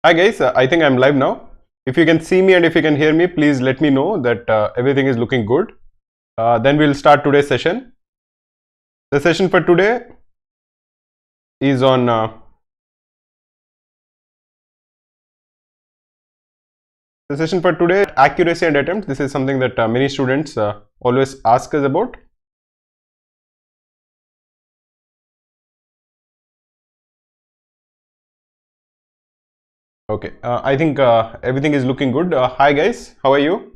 Hi guys, I think I'm live now. If you can see me and if you can hear me, please let me know that everything is looking good. Then we'll start today's session. The session for today is on accuracy and attempt. This is something that many students always ask us about. Okay, I think everything is looking good. Hi guys, how are you?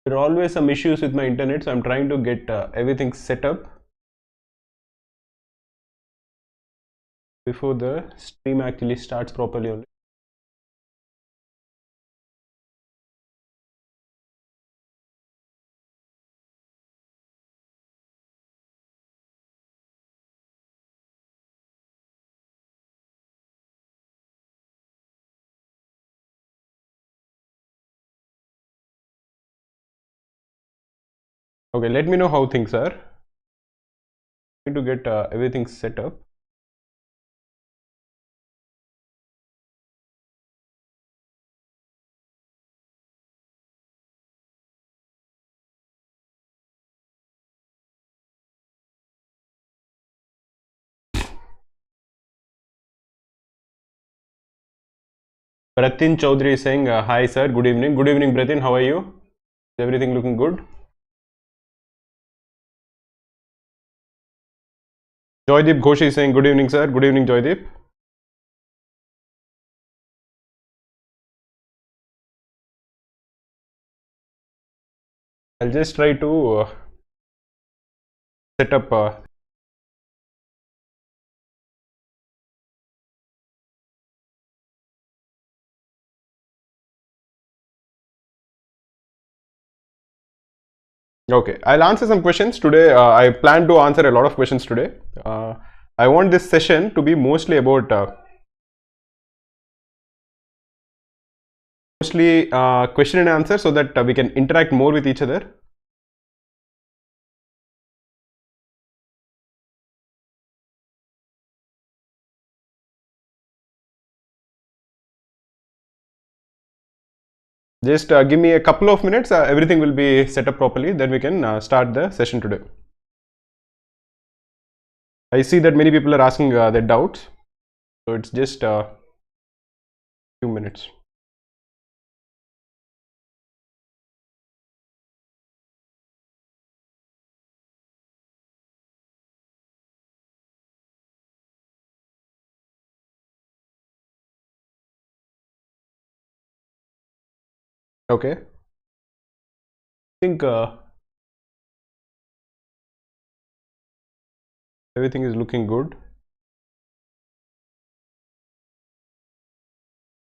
There are always some issues with my internet, so I'm trying to get everything set up before the stream actually starts properly only. Okay, let me know how things are. I'm trying to get everything set up. Pratin Chaudhary is saying, hi sir, good evening. Good evening, Pratin. How are you? Is everything looking good? Joydeep Ghosh is saying, good evening, sir. Good evening, Joydeep. I'll just try to set up. Okay, I'll answer some questions today. I plan to answer a lot of questions today. I want this session to be mostly about question and answer, so that we can interact more with each other. Just give me a couple of minutes. Everything will be set up properly. Then we can start the session today. I see that many people are asking their doubts. So it's just a few minutes. Okay. I think everything is looking good.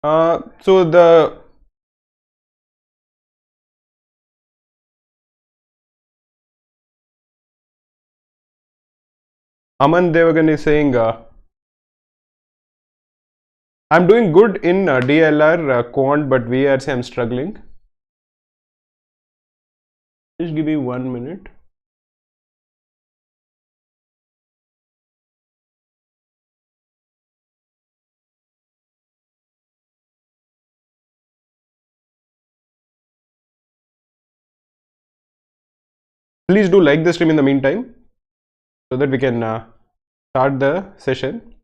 So the Aman Devagan is saying, I'm doing good in DLR quant, but VRC I'm struggling. Just give me 1 minute. Please do like the stream in the meantime, so that we can start the session.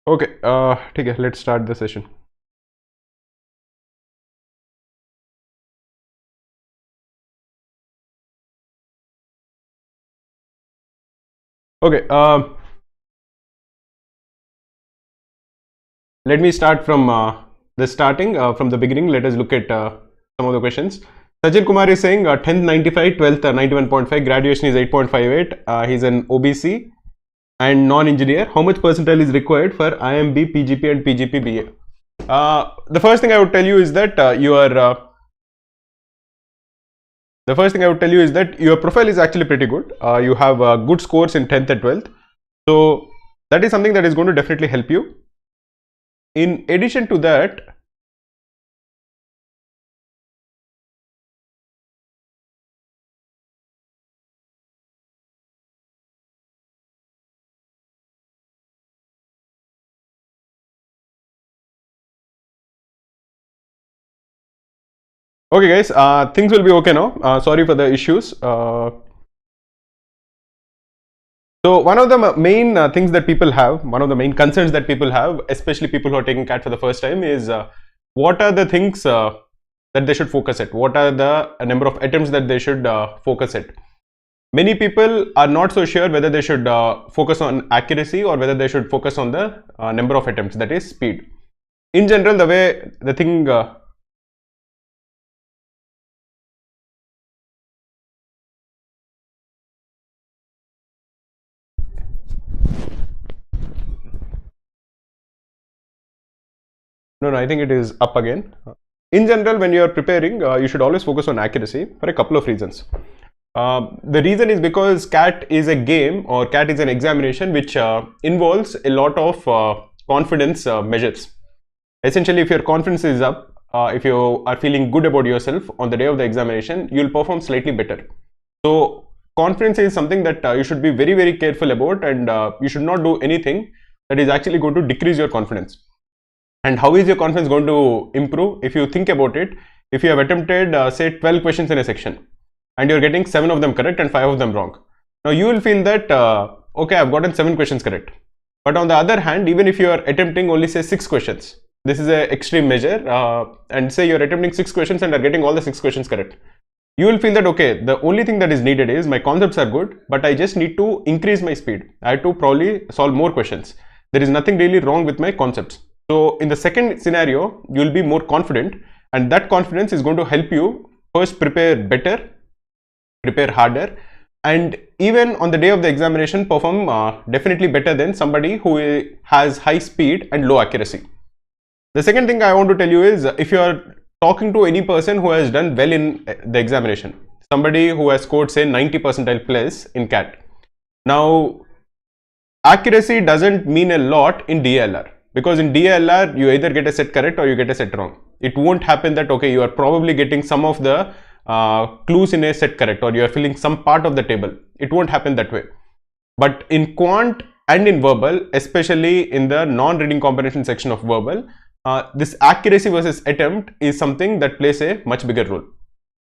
Okay, ठीक है, let's start the session. Okay, let me start from from the beginning. Let us look at some of the questions. Sajid Kumar is saying 10th 95, 12th 91.5, graduation is 8.58. He's an OBC. and non-engineer, how much percentile is required for IMB, PGP and PGP BA? The first thing I would tell you is that your profile is actually pretty good. You have good scores in 10th and 12th. So that is something that is going to definitely help you. In addition to that, okay guys, things will be okay now. Sorry for the issues. So one of the main things that people have, one of the main concerns that people have, especially people who are taking CAT for the first time, is what are the things that they should focus at? What are the number of attempts that they should focus at? Many people are not so sure whether they should focus on accuracy or whether they should focus on the number of attempts, that is speed. In general, the way the thing no, I think it is up again. In general, when you are preparing, you should always focus on accuracy for a couple of reasons. The reason is because CAT is a game, or CAT is an examination which involves a lot of confidence measures. Essentially, if your confidence is up, if you are feeling good about yourself on the day of the examination, you will perform slightly better. So confidence is something that you should be very, very careful about, and you should not do anything that is actually going to decrease your confidence. And how is your confidence going to improve? If you think about it, if you have attempted say 12 questions in a section and you're getting 7 of them correct and 5 of them wrong, now you will feel that okay, I've gotten 7 questions correct. But on the other hand, even if you are attempting only say 6 questions, this is an extreme measure, and say you're attempting 6 questions and are getting all the 6 questions correct, you will feel that okay, the only thing that is needed is my concepts are good, but I just need to increase my speed. I have to probably solve more questions. There is nothing really wrong with my concepts. So in the second scenario, you will be more confident, and that confidence is going to help you first prepare better, prepare harder, and even on the day of the examination perform definitely better than somebody who has high speed and low accuracy. The second thing I want to tell you is, if you are talking to any person who has done well in the examination, somebody who has scored say 90 percentile plus in CAT. Now accuracy doesn't mean a lot in DLR, because in DLR you either get a set correct or you get a set wrong. It won't happen that okay, you are probably getting some of the clues in a set correct, or you are filling some part of the table. It won't happen that way. But in quant and in verbal, especially in the non-reading comprehension section of verbal, this accuracy versus attempt is something that plays a much bigger role.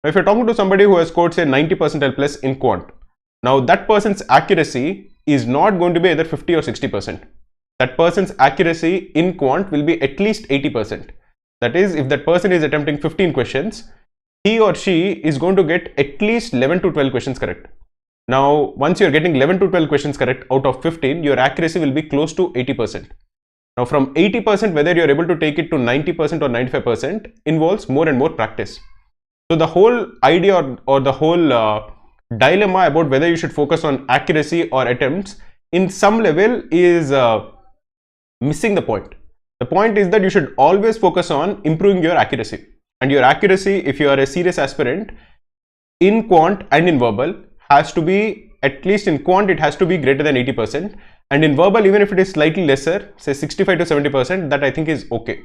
Now, if you're talking to somebody who has scored say 90 percentile plus in quant, now that person's accuracy is not going to be either 50 or 60%. That person's accuracy in quant will be at least 80%. That is, if that person is attempting 15 questions, he or she is going to get at least 11 to 12 questions correct. Now, once you're getting 11 to 12 questions correct out of 15, your accuracy will be close to 80%. Now, from 80%, whether you're able to take it to 90% or 95% involves more and more practice. So the whole idea or the whole dilemma about whether you should focus on accuracy or attempts in some level is missing the point. The point is that you should always focus on improving your accuracy. And your accuracy, if you are a serious aspirant, in quant and in verbal has to be, at least in quant, it has to be greater than 80%. And in verbal, even if it is slightly lesser, say 65 to 70%, that I think is okay.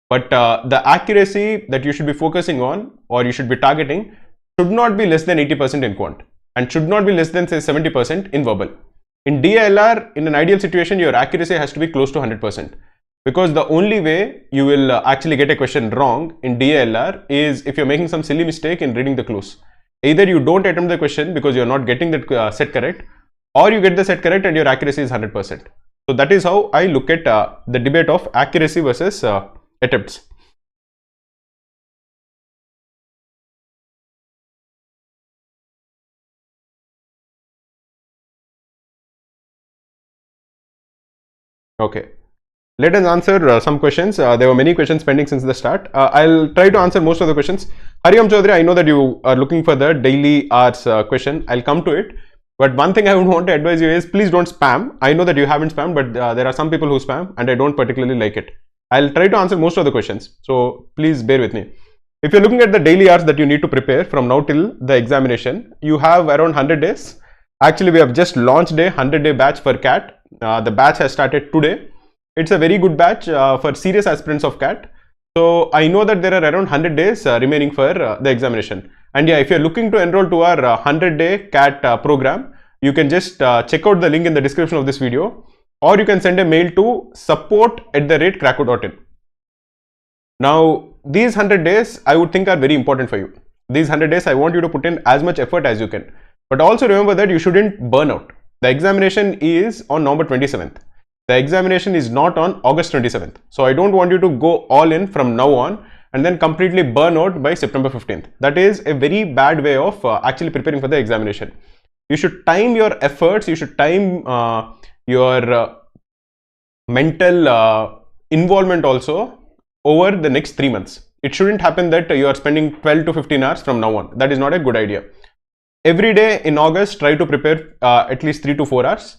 But the accuracy that you should be focusing on, or you should be targeting, should not be less than 80% in quant, and should not be less than say 70% in verbal. In DLR, in an ideal situation, your accuracy has to be close to 100%. Because the only way you will actually get a question wrong in DLR is if you're making some silly mistake in reading the clues. Either you don't attempt the question because you're not getting that set correct, or you get the set correct and your accuracy is 100%. So that is how I look at the debate of accuracy versus attempts. Okay. Let us answer some questions. There were many questions pending since the start. I'll try to answer most of the questions. Hariam Chaudhary, I know that you are looking for the daily hours question. I'll come to it. But one thing I would want to advise you is please don't spam. I know that you haven't spammed, but there are some people who spam and I don't particularly like it. I'll try to answer most of the questions. So please bear with me. If you're looking at the daily hours that you need to prepare from now till the examination, you have around 100 days. Actually, we have just launched a 100-day batch for CAT. The batch has started today. It's a very good batch for serious aspirants of CAT. So I know that there are around 100 days remaining for the examination. And yeah, if you're looking to enroll to our 100-day CAT program, you can just check out the link in the description of this video, or you can send a mail to support@krakow.in. Now, these 100 days I would think are very important for you. These 100 days I want you to put in as much effort as you can. But also remember that you shouldn't burn out. The examination is on November 27th. The examination is not on August 27th. So I don't want you to go all in from now on and then completely burn out by September 15th. That is a very bad way of actually preparing for the examination. You should time your efforts, you should time your mental involvement also over the next 3 months. It shouldn't happen that you are spending 12 to 15 hours from now on. That is not a good idea. Every day in August, try to prepare at least 3 to 4 hours.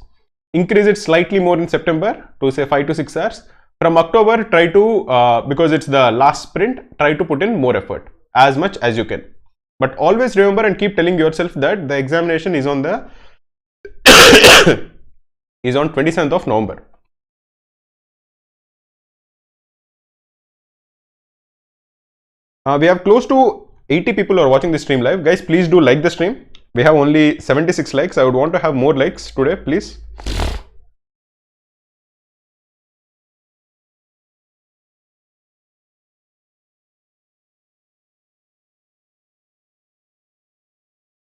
Increase it slightly more in September to say 5 to 6 hours. From October, try to, because it's the last sprint, try to put in more effort as much as you can. But always remember and keep telling yourself that the examination is on the is on 27th of November. We have close to 80 people who are watching this stream live. Guys, please do like the stream. We have only 76 likes. I would want to have more likes today, please.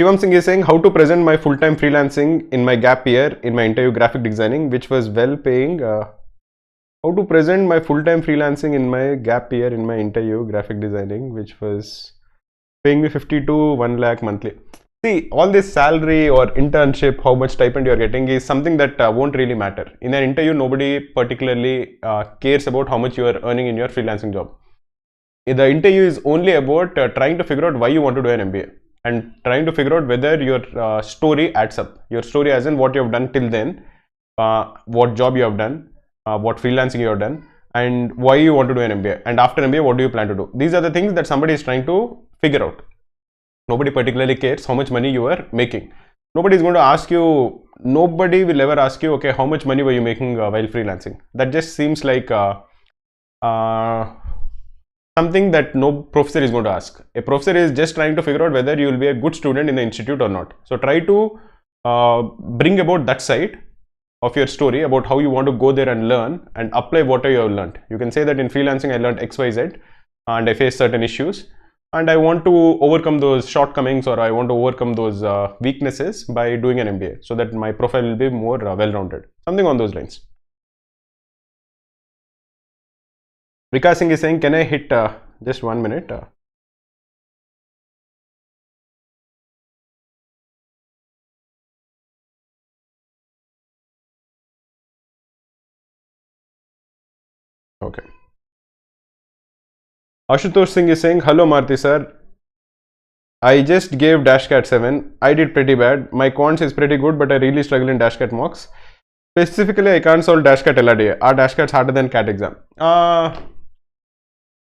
Shivam Singh is saying how to present my full-time freelancing in my gap year in my interview graphic designing, which was well paying. How to present my full-time freelancing in my gap year in my interview graphic designing, which was paying me 50 to 1 lakh monthly. See, all this salary or internship, how much stipend you are getting is something that won't really matter. In an interview, nobody particularly cares about how much you are earning in your freelancing job. The interview is only about trying to figure out why you want to do an MBA and trying to figure out whether your story adds up. Your story as in what you have done till then, what job you have done, what freelancing you have done, and why you want to do an MBA. And after MBA, what do you plan to do? These are the things that somebody is trying to figure out. Nobody particularly cares how much money you are making. Nobody is going to ask you, nobody will ever ask you, okay, how much money were you making while freelancing? That just seems like something that no professor is going to ask. A professor is just trying to figure out whether you will be a good student in the institute or not. So try to bring about that side of your story about how you want to go there and learn and apply what you have learned. You can say that in freelancing I learned XYZ and I faced certain issues and I want to overcome those shortcomings, or I want to overcome those weaknesses by doing an MBA so that my profile will be more well-rounded. Something on those lines. Vikas Singh is saying, can I hit just 1 minute? Okay. Ashutosh Singh is saying, hello Maruti sir. I just gave Dashcat 7. I did pretty bad. My quants is pretty good, but I really struggle in Dashcat mocks. Specifically, I can't solve Dashcat LRDA. Are Dashcats harder than CAT exam?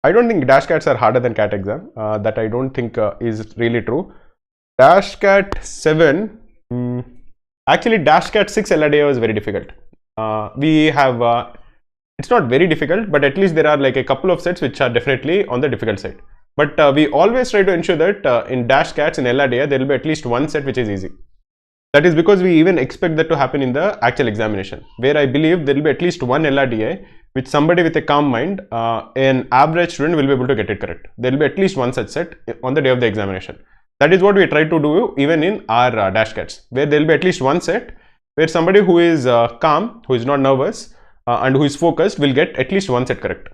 I don't think Dashcats are harder than CAT exam. That I don't think is really true. Dashcat 7, actually Dashcat 6 LRDA was very difficult. We have, it's not very difficult, but at least there are like a couple of sets which are definitely on the difficult side. But we always try to ensure that in Dashcats in LRDA, there will be at least one set which is easy. That is because we even expect that to happen in the actual examination, where I believe there will be at least one LRDA which somebody with a calm mind, an average student will be able to get it correct. There will be at least one such set on the day of the examination. That is what we try to do even in our Dashcats, where there will be at least one set where somebody who is calm, who is not nervous, and who is focused will get at least one set correct.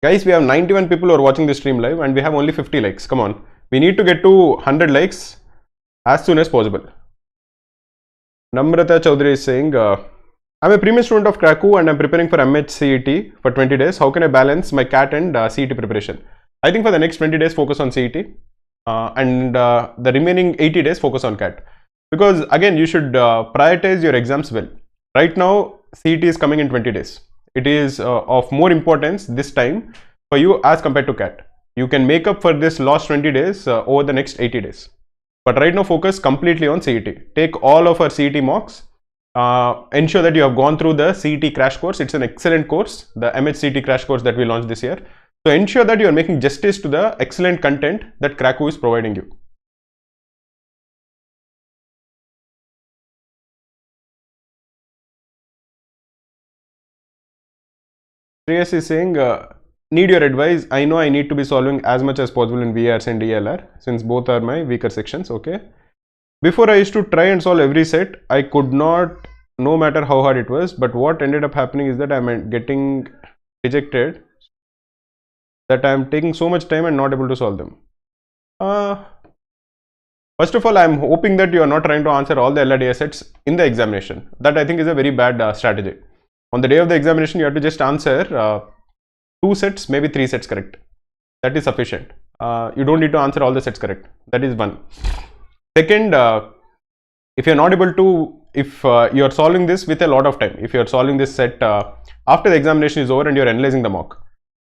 Guys, we have 91 people who are watching this stream live and we have only 50 likes. Come on. We need to get to 100 likes as soon as possible. Namrata Chaudhary is saying, I'm a premium student of Krakow and I'm preparing for MHCET for 20 days. How can I balance my CAT and CET preparation? I think for the next 20 days, focus on CET, and the remaining 80 days, focus on CAT. Because again, you should prioritize your exams well. Right now, CET is coming in 20 days. It is of more importance this time for you as compared to CAT. You can make up for this lost 20 days over the next 80 days. But right now, focus completely on CET. Take all of our CET mocks. Ensure that you have gone through the CET crash course. It's an excellent course, the MHCET crash course that we launched this year. So ensure that you are making justice to the excellent content that Krakow is providing you. Shreyas is saying, need your advice. I know I need to be solving as much as possible in VRs and DLR since both are my weaker sections. Okay. Before I used to try and solve every set. I could not, no matter how hard it was. But what ended up happening is that I'm getting rejected. That I'm taking so much time and not able to solve them. First of all, I'm hoping that you are not trying to answer all the LRDA sets in the examination. That I think is a very bad strategy. On the day of the examination, you have to just answer 2 sets, maybe 3 sets correct. That is sufficient. You don't need to answer all the sets correct. That is one. Second, if you're not able to, if you're solving this with a lot of time, if you're solving this set after the examination is over and you're analyzing the mock,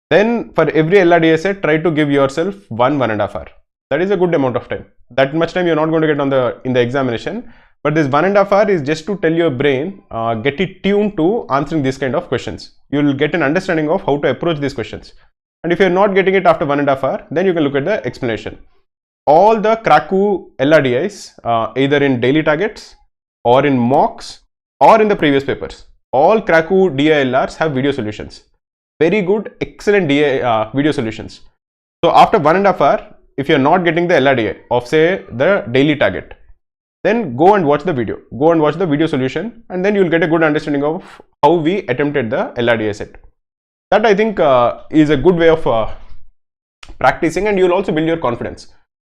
then for every LRDA set, try to give yourself 1.5 hours. That is a good amount of time. That much time you're not going to get in the examination. But this 1.5 hours is just to tell your brain, get it tuned to answering these kind of questions. You will get an understanding of how to approach these questions. And if you're not getting it after 1.5 hours, then you can look at the explanation. All the Krakow LRDIs, either in daily targets or in mocks or in the previous papers, all Krakow DILRs have video solutions. Very good, excellent video solutions. So after 1.5 hours, if you're not getting the LRDI of say the daily target, then go and watch the video. Go and watch the video solution, and then you'll get a good understanding of how we attempted the LRDI set. That I think is a good way of practicing, and you'll also build your confidence.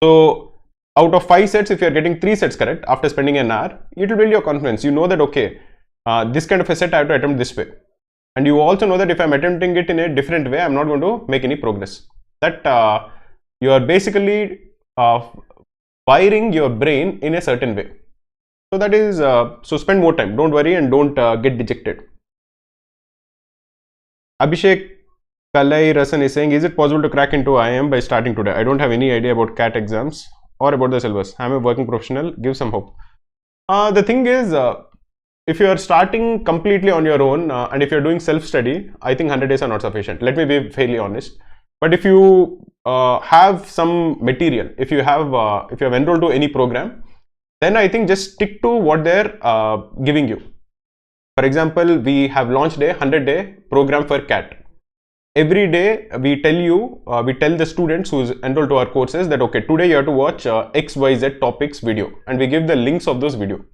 So out of 5 sets, if you're getting 3 sets correct after spending an hour, it will build your confidence. You know that okay, this kind of a set I have to attempt this way. And you also know that if I'm attempting it in a different way, I'm not going to make any progress. That you are basically wiring your brain in a certain way. So that is, so spend more time. Don't worry and don't get dejected. Abhishek Kalai Rasan is saying, is it possible to crack into IIM by starting today? I don't have any idea about CAT exams or about the syllabus. I'm a working professional. Give some hope. The thing is, if you are starting completely on your own and if you're doing self-study, I think 100 days are not sufficient. Let me be fairly honest. But if you have some material, if you have enrolled to any program, then I think just stick to what they're giving you. For example, we have launched a 100-day program for CAT. Every day we tell the students who's enrolled to our courses that okay, today you have to watch XYZ topics video, and we give the links of those video.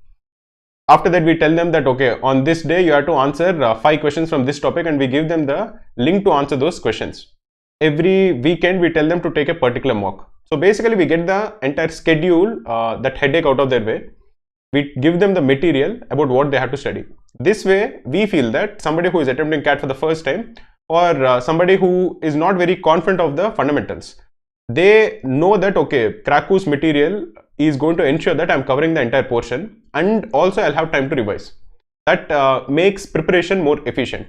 After that, we tell them that okay, on this day you have to answer 5 questions from this topic, and we give them the link to answer those questions. Every weekend we tell them to take a particular mock. So basically we get the entire schedule, that headache out of their way. We give them the material about what they have to study. This way we feel that somebody who is attempting CAT for the first time, or somebody who is not very confident of the fundamentals, they know that okay, Krakow's material is going to ensure that I'm covering the entire portion, and also I'll have time to revise. That makes preparation more efficient.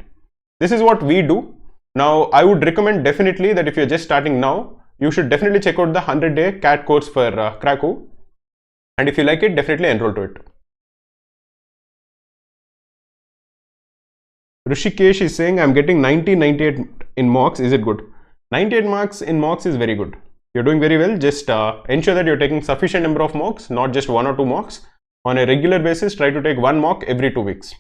This is what we do. Now, I would recommend definitely that if you're just starting now, you should definitely check out the 100-day CAT course for Krakow. And if you like it, definitely enroll to it. Rishikesh is saying, I'm getting 98 in mocks. Is it good? 98 marks in mocks is very good. You're doing very well. Just ensure that you're taking sufficient number of mocks, not just 1 or 2 mocks. On a regular basis, try to take 1 mock every 2 weeks.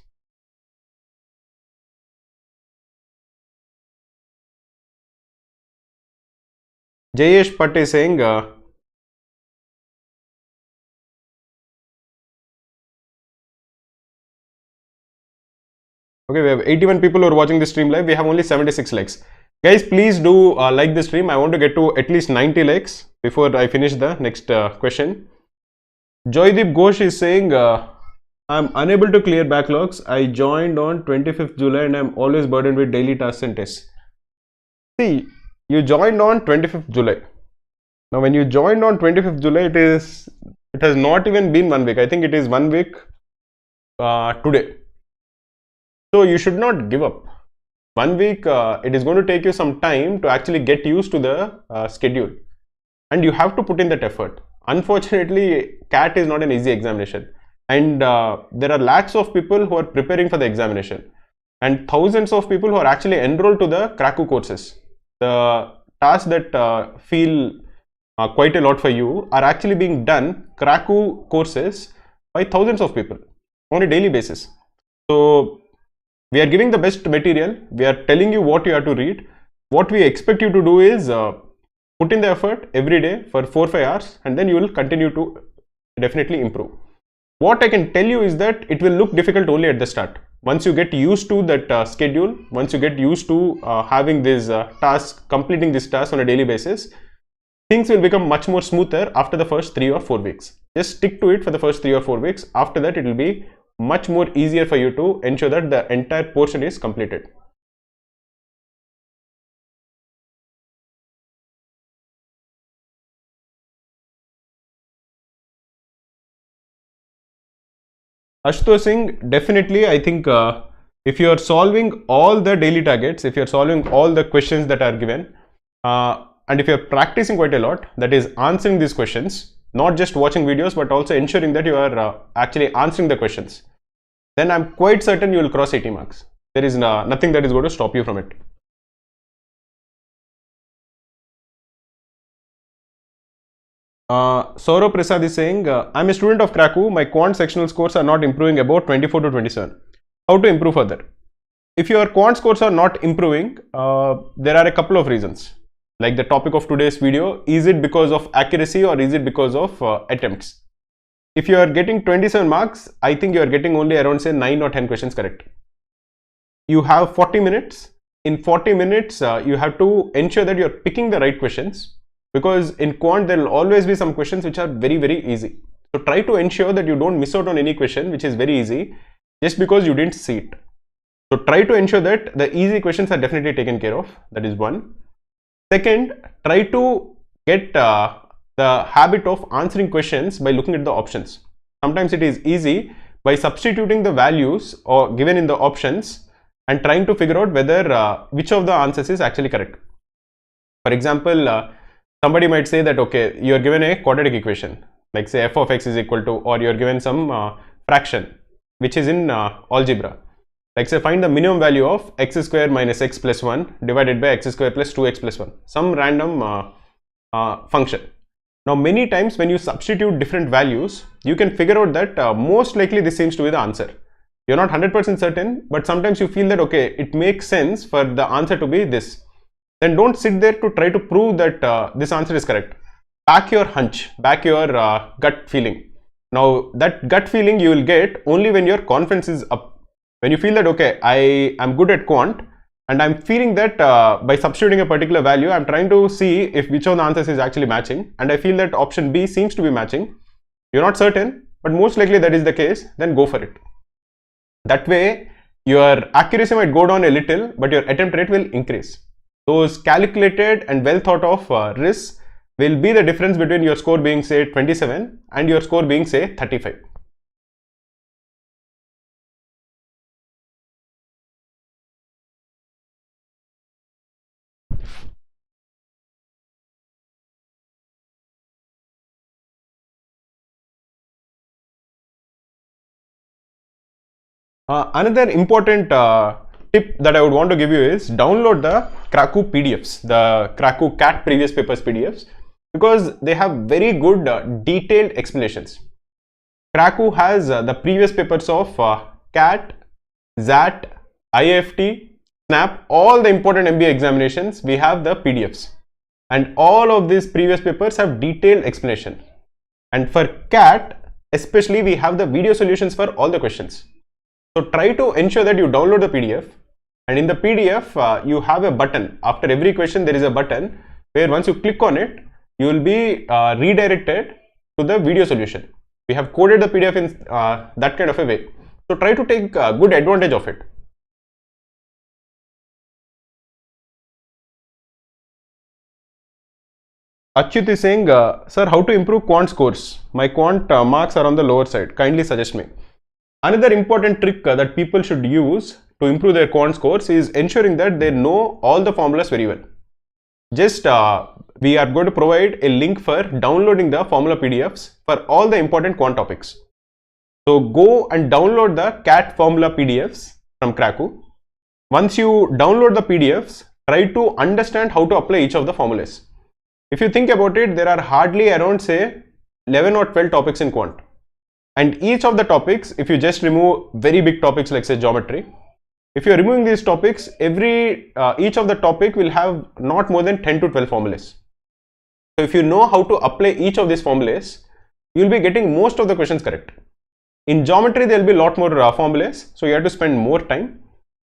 Jayesh Patt is saying, okay, we have 81 people who are watching this stream live. We have only 76 likes. Guys, please do like the stream. I want to get to at least 90 likes before I finish the next question. Joydeep Ghosh is saying, I'm unable to clear backlogs. I joined on 25th July and I'm always burdened with daily tasks and tests. See, you joined on 25th July. Now, when you joined on 25th July, it has not even been 1 week. I think it is 1 week today. So you should not give up. 1 week, it is going to take you some time to actually get used to the schedule, and you have to put in that effort. Unfortunately, CAT is not an easy examination, and there are lakhs of people who are preparing for the examination, and thousands of people who are actually enrolled to the Kraku courses. The tasks that feel quite a lot for you are actually being done Kraku courses by thousands of people on a daily basis. So we are giving the best material. We are telling you what you have to read. What we expect you to do is put in the effort every day for 4-5 hours, and then you will continue to definitely improve. What I can tell you is that it will look difficult only at the start. Once you get used to that schedule, once you get used to having these tasks, completing these tasks on a daily basis, things will become much more smoother after the first 3 or 4 weeks. Just stick to it for the first 3 or 4 weeks. After that, it will be much more easier for you to ensure that the entire portion is completed. Ashutosh Singh, definitely, I think if you are solving all the daily targets, if you are solving all the questions that are given, and if you are practicing quite a lot, that is answering these questions, not just watching videos, but also ensuring that you are actually answering the questions, then I'm quite certain you will cross 80 marks. There is nothing that is going to stop you from it. Saurabh Prasad is saying, I'm a student of Kraku. My quant sectional scores are not improving about 24 to 27. How to improve further? If your quant scores are not improving, there are a couple of reasons. Like the topic of today's video, is it because of accuracy or is it because of attempts? If you are getting 27 marks, I think you are getting only around say 9 or 10 questions correct. You have 40 minutes. In 40 minutes, you have to ensure that you are picking the right questions, because in quant there will always be some questions which are very easy. So try to ensure that you don't miss out on any question which is very easy just because you didn't see it. So try to ensure that the easy questions are definitely taken care of. That is one. Second, try to get the habit of answering questions by looking at the options. Sometimes it is easy by substituting the values or given in the options and trying to figure out whether which of the answers is actually correct. For example, somebody might say that, okay, you are given a quadratic equation, like say f of x is equal to, or you are given some fraction which is in algebra. Like say find the minimum value of x square minus x plus 1 divided by x square plus 2x plus 1, some random function. Now many times when you substitute different values, you can figure out that most likely this seems to be the answer. You're not 100% certain, but sometimes you feel that, okay, it makes sense for the answer to be this. Then don't sit there to try to prove that this answer is correct. Back your hunch, back your gut feeling. Now that gut feeling you will get only when your confidence is up. When you feel that, okay, I am good at quant and I'm feeling that by substituting a particular value, I'm trying to see if which of the answers is actually matching, and I feel that option B seems to be matching. You're not certain, but most likely that is the case, then go for it. That way, your accuracy might go down a little, but your attempt rate will increase. Those calculated and well thought of risks will be the difference between your score being say 27 and your score being say 35. Another important tip that I would want to give you is download the Kraku PDFs, the Kraku CAT previous papers PDFs, because they have very good detailed explanations. Kraku has the previous papers of CAT, XAT, IFT, SNAP, all the important MBA examinations. We have the PDFs, and all of these previous papers have detailed explanation. And for CAT, especially, we have the video solutions for all the questions. So try to ensure that you download the PDF, and in the PDF you have a button. After every question there is a button where once you click on it, you will be redirected to the video solution. We have coded the PDF in that kind of a way. So try to take good advantage of it. Achyut is saying, sir, how to improve quant scores? My quant marks are on the lower side. Kindly suggest me. Another important trick that people should use to improve their quant scores is ensuring that they know all the formulas very well. Just we are going to provide a link for downloading the formula PDFs for all the important quant topics. So go and download the CAT formula PDFs from Kraku. Once you download the PDFs, try to understand how to apply each of the formulas. If you think about it, there are hardly around say 11 or 12 topics in quant. And each of the topics, if you just remove very big topics like say geometry, if you are removing these topics, each of the topic will have not more than 10 to 12 formulas. So if you know how to apply each of these formulas, you will be getting most of the questions correct. In geometry, there will be a lot more formulas, so you have to spend more time.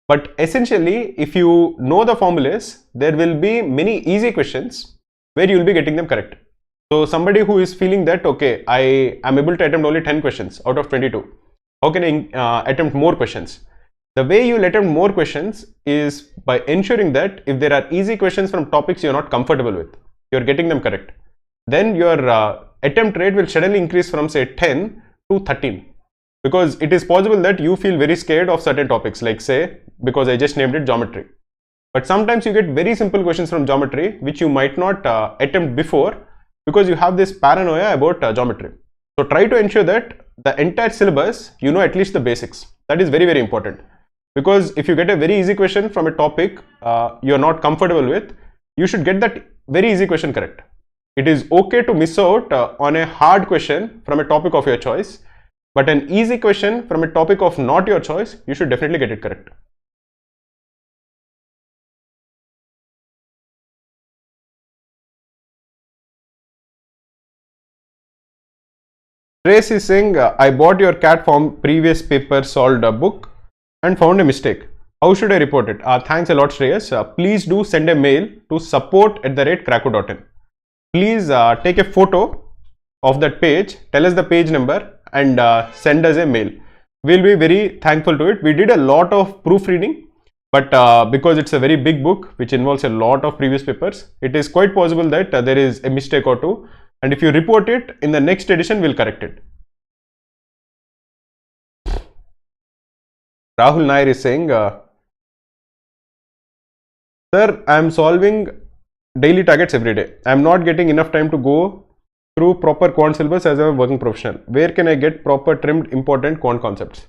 But essentially, if you know the formulas, there will be many easy questions where you will be getting them correct. So somebody who is feeling that, okay, I am able to attempt only 10 questions out of 22. How can I attempt more questions? The way you will attempt more questions is by ensuring that if there are easy questions from topics you are not comfortable with, you are getting them correct. Then your attempt rate will suddenly increase from say 10 to 13. Because it is possible that you feel very scared of certain topics, like say, because I just named it geometry. But sometimes you get very simple questions from geometry, which you might not attempt before because you have this paranoia about geometry. So try to ensure that the entire syllabus, you know at least the basics. That is very, very important. Because if you get a very easy question from a topic you are not comfortable with, you should get that very easy question correct. It is okay to miss out on a hard question from a topic of your choice. But an easy question from a topic of not your choice, you should definitely get it correct. Trace is saying, I bought your CAT form previous paper solved book and found a mistake. How should I report it? Thanks a lot, Shreyas. Please do send a mail to support@kraku.in. Please take a photo of that page, tell us the page number and send us a mail. We'll be very thankful to it. We did a lot of proofreading, but because it's a very big book which involves a lot of previous papers, it is quite possible that there is a mistake or two, and if you report it, in the next edition we'll correct it. Rahul Nair is saying, sir, I am solving daily targets every day. I am not getting enough time to go through proper quant syllabus as a working professional. Where can I get proper trimmed important quant concepts?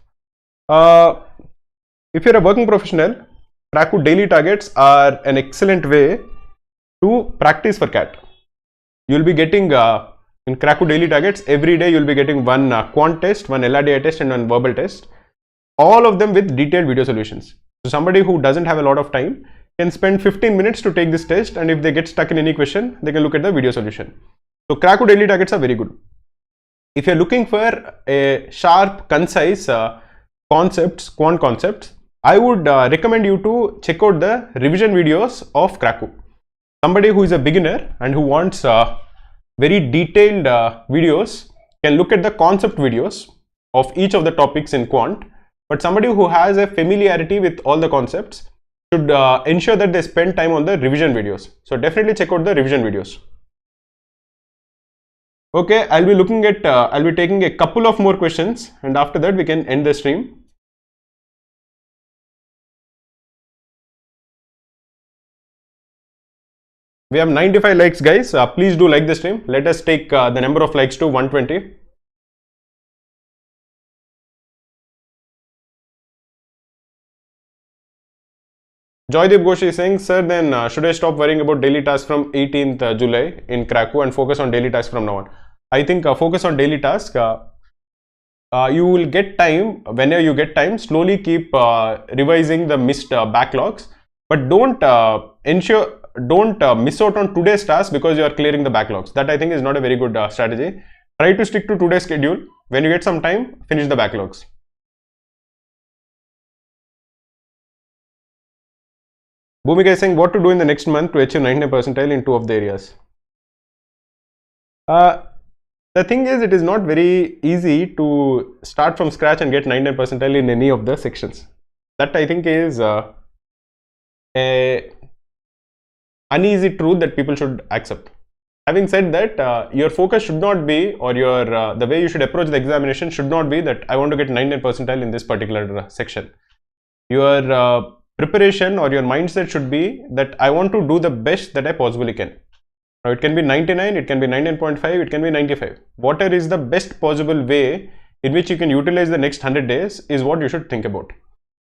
If you're a working professional, Kraku daily targets are an excellent way to practice for CAT. You'll be getting in Kraku daily targets every day. You'll be getting one quant test, one LRDI test, and one verbal test. All of them with detailed video solutions. So somebody who doesn't have a lot of time can spend 15 minutes to take this test, and if they get stuck in any question, they can look at the video solution. So Kraku daily targets are very good. If you're looking for a sharp, concise quant concepts, I would recommend you to check out the revision videos of Kraku. Somebody who is a beginner and who wants very detailed videos can look at the concept videos of each of the topics in quant. But somebody who has a familiarity with all the concepts should ensure that they spend time on the revision videos. So definitely check out the revision videos. Okay, I'll be taking a couple of more questions, and after that we can end the stream. We have 95 likes, guys. Please do like the stream. Let us take the number of likes to 120. Joydeep Ghosh is saying, sir, then should I stop worrying about daily tasks from 18th July in Kraku and focus on daily tasks from now on? I think focus on daily tasks. You will get time. Whenever you get time, slowly keep revising the missed backlogs, but don't miss out on today's task because you are clearing the backlogs. That I think is not a very good strategy. Try to stick to today's schedule. When you get some time, finish the backlogs. Bhumika is saying, what to do in the next month to achieve 99 percentile in 2 of the areas. The thing is, it is not very easy to start from scratch and get 99 percentile in any of the sections. That I think is a uneasy truth that people should accept. Having said that, your focus should not be, or your the way you should approach the examination should not be that I want to get 99 percentile in this particular section. Your preparation or your mindset should be that I want to do the best that I possibly can. Now it can be 99, it can be 99.5, it can be 95. Whatever is the best possible way in which you can utilize the next 100 days is what you should think about.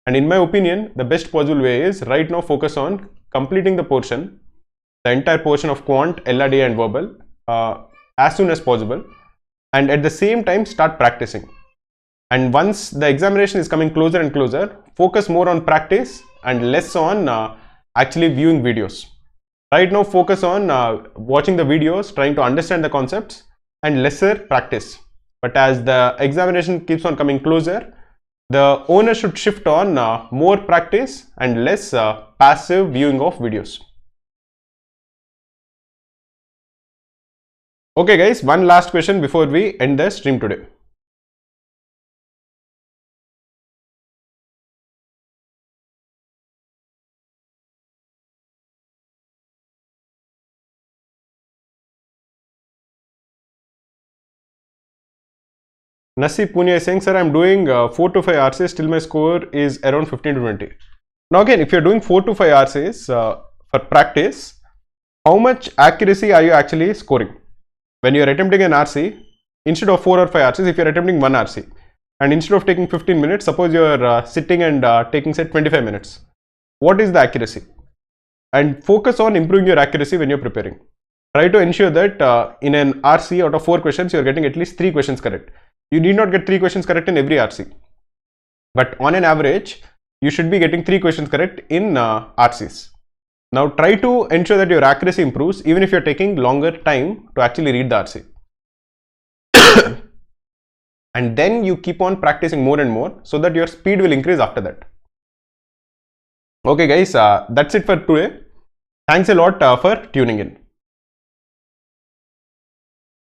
And in my opinion, the best possible way is right now focus on completing the portion, the entire portion of quant, LRD and verbal as soon as possible, and at the same time start practicing. And once the examination is coming closer and closer, focus more on practice and less on actually viewing videos. Right now focus on watching the videos, trying to understand the concepts, and lesser practice. But as the examination keeps on coming closer, the owner should shift on more practice and less passive viewing of videos. Okay guys, one last question before we end the stream today. Nasib Punya is saying, sir, I'm doing 4 to 5 RCs till my score is around 15 to 20. Now again, if you're doing 4 to 5 RCs for practice, how much accuracy are you actually scoring? When you're attempting an RC, instead of 4 or 5 RCs, if you're attempting 1 RC, and instead of taking 15 minutes, suppose you're sitting and taking say 25 minutes, what is the accuracy? And focus on improving your accuracy when you're preparing. Try to ensure that in an RC out of 4 questions, you're getting at least 3 questions correct. You need not get 3 questions correct in every RC, but on an average, you should be getting 3 questions correct in RCs. Now try to ensure that your accuracy improves even if you're taking longer time to actually read the RC. And then you keep on practicing more and more so that your speed will increase after that. Okay guys, that's it for today. Thanks a lot for tuning in.